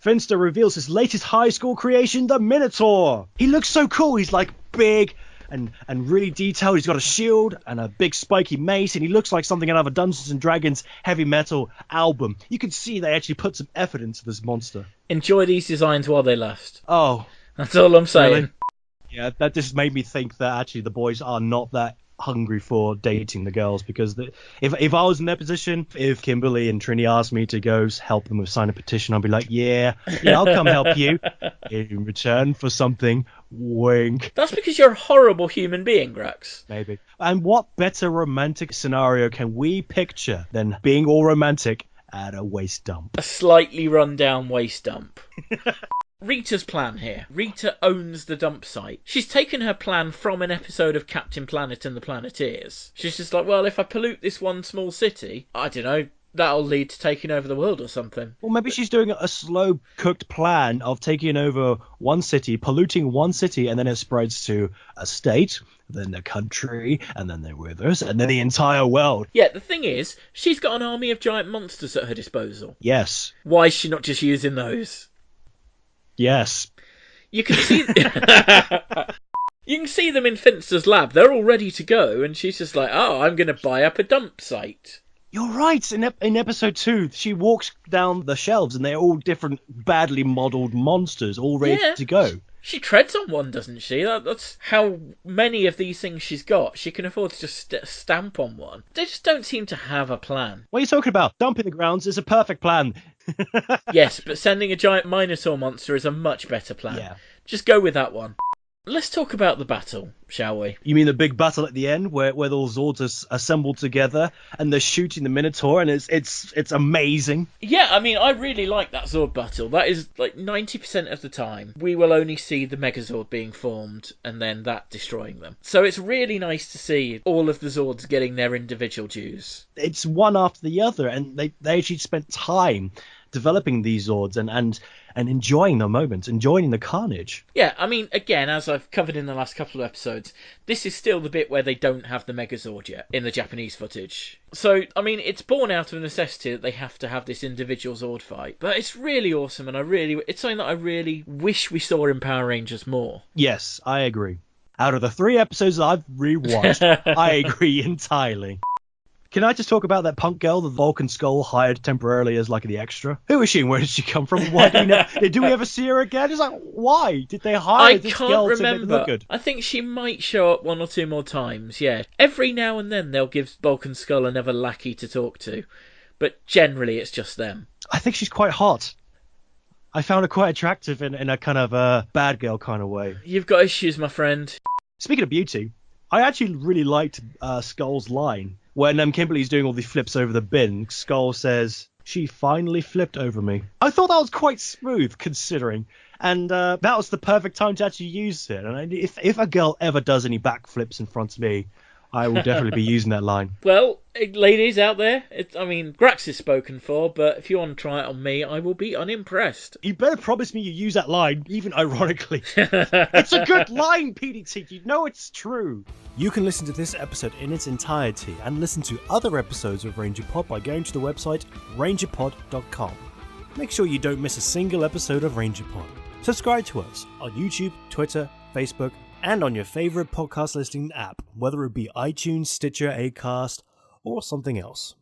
Finster reveals his latest high school creation, the Minotaur. He looks so cool. He's like big and really detailed. He's got a shield and a big spiky mace, and he looks like something out of a Dungeons & Dragons heavy metal album. You can see they actually put some effort into this monster. Enjoy these designs while they last. Oh. That's all I'm saying. Really? Yeah, that just made me think that actually the boys are not that hungry for dating the girls, because if I was in their position, if Kimberly and Trini asked me to go help them with sign a petition, I'd be like, yeah, I'll come help you in return for something. Wink. That's because you're a horrible human being, Grax. Maybe. And what better romantic scenario can we picture than being all romantic at a waste dump? A slightly run-down waste dump. Rita's plan here. Rita owns the dump site. She's taken her plan from an episode of Captain Planet and the Planeteers. She's just like, well, if I pollute this one small city, I don't know, that'll lead to taking over the world or something. Well, maybe she's doing a slow-cooked plan of taking over one city, polluting one city, and then it spreads to a state, then a country, and then the rivers, and then the entire world. Yeah, the thing is, she's got an army of giant monsters at her disposal. Yes. Why is she not just using those? Yes. You can see... You can see them in Finster's lab. They're all ready to go, and she's just like, oh, I'm going to buy up a dump site. You're right. In episode 2, she walks down the shelves, and they're all different, badly modelled monsters, all ready to go. She treads on one, doesn't she? That's how many of these things she's got. She can afford to just stamp on one. They just don't seem to have a plan. What are you talking about? Dumping the grounds is a perfect plan. Yes, but sending a giant Minotaur monster is a much better plan. Yeah. Just go with that one. Let's talk about the battle, shall we? You mean the big battle at the end where all Zords are assembled together and they're shooting the Minotaur, and it's amazing? Yeah, I mean, I really like that Zord battle. That is like 90% of the time we will only see the Megazord being formed and then that destroying them. So it's really nice to see all of the Zords getting their individual dues. It's one after the other, and they actually spent time developing these Zords and enjoying the moment, enjoying the carnage. Yeah, I mean, again, as I've covered in the last couple of episodes, this is still the bit where they don't have the Megazord yet in the Japanese footage. So, I mean, it's born out of necessity that they have to have this individual Zord fight. But it's really awesome, and it's something that I really wish we saw in Power Rangers more. Yes, I agree. Out of the 3 episodes that I've rewatched, I agree entirely. Can I just talk about that punk girl the Vulcan Skull hired temporarily as like the extra? Who is she and where did she come from? Why do we ever see her again? It's like, why did they hire this girl to make it look good? I think she might show up 1 or 2 more times, yeah. Every now and then they'll give Vulcan Skull another lackey to talk to, but generally it's just them. I think she's quite hot. I found her quite attractive in a kind of bad girl kind of way. You've got issues, my friend. Speaking of beauty, I actually really liked Skull's line. When Kimberly's doing all the flips over the bin, Skull says, she finally flipped over me. I thought that was quite smooth, considering. And that was the perfect time to actually use it. And if a girl ever does any backflips in front of me, I will definitely be using that line. Well, ladies out there, Grax is spoken for, but if you want to try it on me, I will be unimpressed. You better promise me you use that line, even ironically. It's a good line, PDT. You know it's true. You can listen to this episode in its entirety and listen to other episodes of RangerPod by going to the website RangerPod.com. Make sure you don't miss a single episode of RangerPod. Subscribe to us on YouTube, Twitter, Facebook, and on your favourite podcast listening app, whether it be iTunes, Stitcher, Acast, or something else.